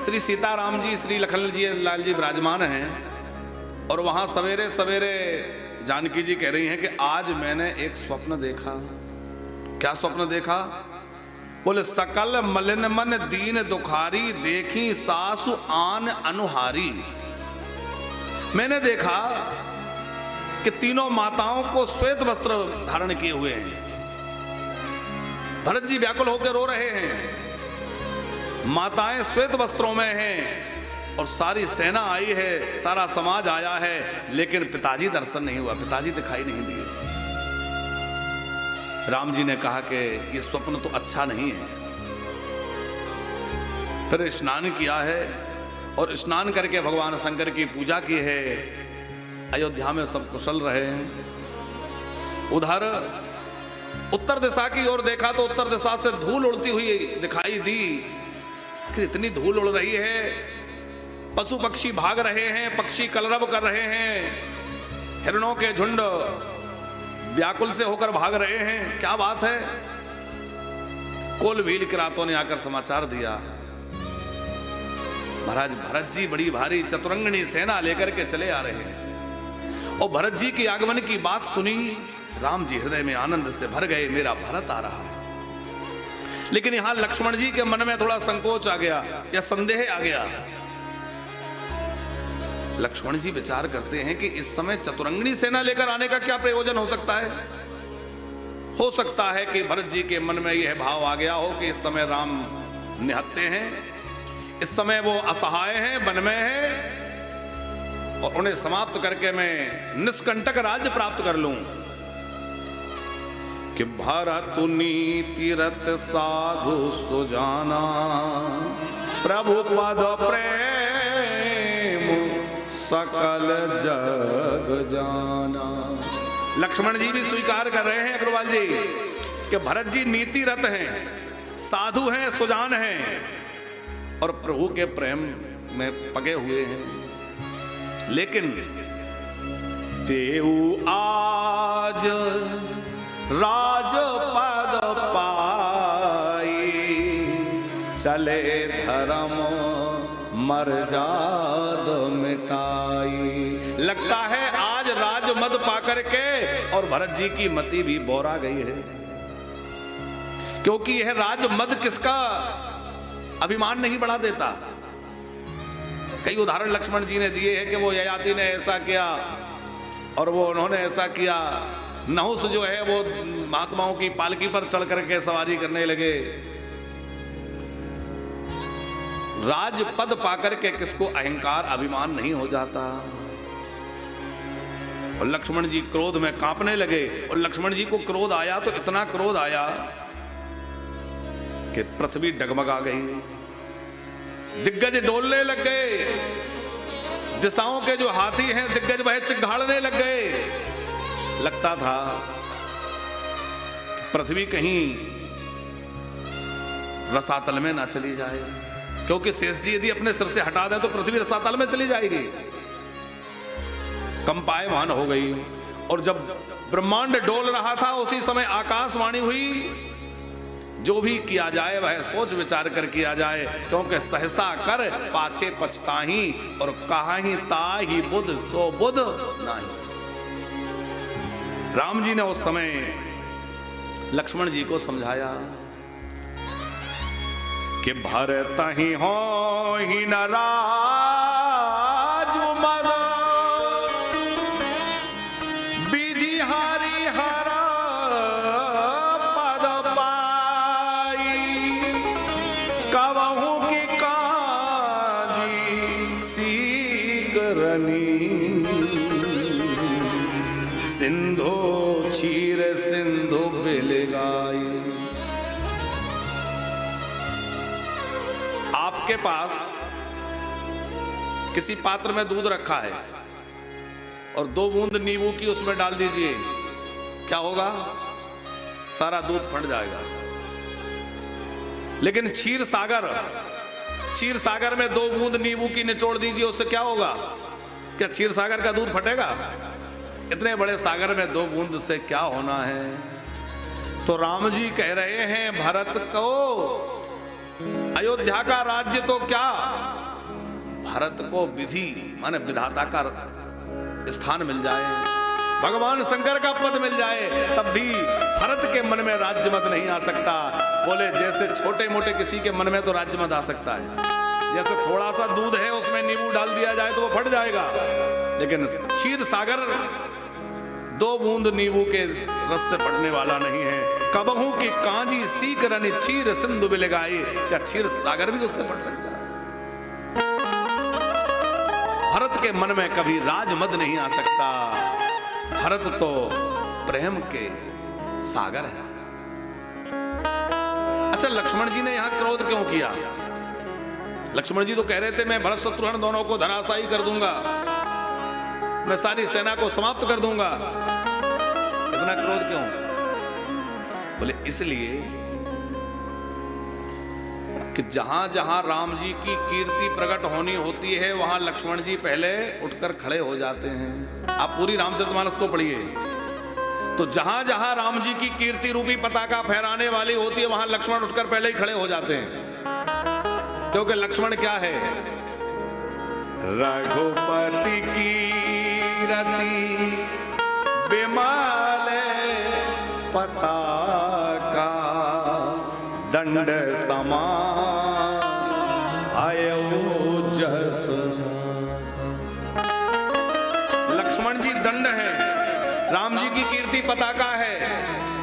श्री सीताराम जी, श्री लखन जी, लाल जी विराजमान हैं और वहां सवेरे सवेरे जानकी जी कह रही हैं कि आज मैंने एक स्वप्न देखा। क्या स्वप्न देखा? बोले सकल मलिन मन दीन दुखारी, देखी सासु आन अनुहारी। मैंने देखा कि तीनों माताओं को श्वेत वस्त्र धारण किए हुए हैं। भरत जी व्याकुल होकर रो रहे हैं, माताएं श्वेत वस्त्रों में हैं और सारी सेना आई है, सारा समाज आया है, लेकिन पिताजी दर्शन नहीं हुआ, पिताजी दिखाई नहीं दिए। राम जी ने कहा कि ये स्वप्न तो अच्छा नहीं है। फिर स्नान किया है और स्नान करके भगवान शंकर की पूजा की है। अयोध्या में सब कुशल रहे हैं। उधर उत्तर दिशा की ओर देखा तो उत्तर दिशा से धूल उड़ती हुई दिखाई दी। कि इतनी धूल उड़ रही है, पशु पक्षी भाग रहे हैं, पक्षी कलरव कर रहे हैं, हिरणों के झुंड व्याकुल से होकर भाग रहे हैं। क्या बात है? कोलभील किरातों ने आकर समाचार दिया, महाराज भरत जी बड़ी भारी चतुरंगनी सेना लेकर के चले आ रहे हैं। और भरत जी की आगमन की बात सुनी, राम जी हृदय में आनंद से भर गए, मेरा भरत आ रहा है। लेकिन यहां लक्ष्मण जी के मन में थोड़ा संकोच आ गया या संदेह आ गया। लक्ष्मण जी विचार करते हैं कि इस समय चतुरंगनी सेना लेकर आने का क्या प्रयोजन हो सकता है। हो सकता है कि भरत जी के मन में यह भाव आ गया हो कि इस समय राम निहत्ते हैं, इस समय वो असहाय हैं, वन में हैं और उन्हें समाप्त करके मैं निष्कंटक राज्य प्राप्त कर लूं। कि भरत नीति रत साधु सुजाना, प्रभु पद प्रेम सकल जग जाना। लक्ष्मण जी भी स्वीकार कर रहे हैं अग्रवाल जी कि भरत जी नीति रत हैं, साधु हैं, सुजान हैं और प्रभु के प्रेम में पगे हुए हैं। लेकिन देऊ आज राजपद पाई, चले धर्म मर्याद मिटाई। लगता है आज राजमद पाकर के और भरत जी की मति भी बोरा गई है, क्योंकि यह राजमद किसका अभिमान नहीं बढ़ा देता। कई उदाहरण लक्ष्मण जी ने दिए हैं कि वो ययाति ने ऐसा किया और वो उन्होंने ऐसा किया। नहुस जो है वो महात्माओं की पालकी पर चढ़ करके सवारी करने लगे। राजपद पाकर के किसको अहंकार अभिमान नहीं हो जाता। और लक्ष्मण जी क्रोध में कांपने लगे और लक्ष्मण जी को क्रोध आया तो इतना क्रोध आया कि पृथ्वी डगमगा गई, दिग्गज डोलने लग गए, दिशाओं के जो हाथी हैं दिग्गज वह चिघाड़ने लग गए। लगता था पृथ्वी कहीं रसातल में ना चली जाए, क्योंकि शेष जी यदि अपने सिर से हटा दें तो पृथ्वी रसातल में चली जाएगी। कंपायमान हो गई और जब ब्रह्मांड डोल रहा था उसी समय आकाशवाणी हुई, जो भी किया जाए वह सोच विचार कर किया जाए, क्योंकि सहसा कर पाछे पछताही और कहाही ताही बुध तो बुध नहीं। राम जी ने उस समय लक्ष्मण जी को समझाया कि भरत ही हो ही न राजु मद, विधि हरि हर पद पाई, कवहु की काजी सीकरनी, सिंधु क्षीर सिंधु बिलगाई। आपके पास किसी पात्र में दूध रखा है और 2 बूंद नींबू की उसमें डाल दीजिए, क्या होगा? सारा दूध फट जाएगा। लेकिन क्षीर सागर में 2 बूंद नींबू की निचोड़ दीजिए, उससे क्या होगा? क्या क्षीर सागर का दूध फटेगा? इतने बड़े सागर में 2 बूंद से क्या होना है? तो राम जी कह रहे हैं भरत को अयोध्या का राज्य तो क्या, भरत को विधि माने विधाता का स्थान मिल जाए, भगवान शंकर का पद मिल जाए, तब भी भरत के मन में राज्य मत नहीं आ सकता। बोले जैसे छोटे मोटे किसी के मन में तो राज्य मत आ सकता है, जैसे थोड़ा सा दूध है उसमें नींबू डाल दिया जाए तो वो फट जाएगा, लेकिन क्षीर सागर 2 बूंद नींबू के रस से फटने वाला नहीं है। कबहू की कांजी सीख रनी क्षीर सिंधु बिलगाई, क्या क्षीर सागर भी उससे फट सकता है? भरत के मन में कभी राजमद नहीं आ सकता। भरत तो प्रेम के सागर है। अच्छा, लक्ष्मण जी ने यहां क्रोध क्यों किया? लक्ष्मण जी तो कह रहे थे मैं भरत शत्रुघ्न दोनों को धराशायी कर दूंगा, मैं सारी सेना को समाप्त कर दूंगा, इतना क्रोध क्यों? बोले इसलिए कि जहां जहां राम जी की कीर्ति प्रकट होनी होती है वहां लक्ष्मण जी पहले उठकर खड़े हो जाते हैं। आप पूरी रामचरितमानस को पढ़िए तो जहां जहां राम जी की कीर्ति रूपी पताका फहराने वाली होती है वहां लक्ष्मण उठकर पहले ही खड़े हो जाते हैं, क्योंकि लक्ष्मण क्या है? रघुपति की रति बिमाले पताका दंड समान आयो जस। लक्ष्मण जी दंड है, राम जी की कीर्ति पताका है,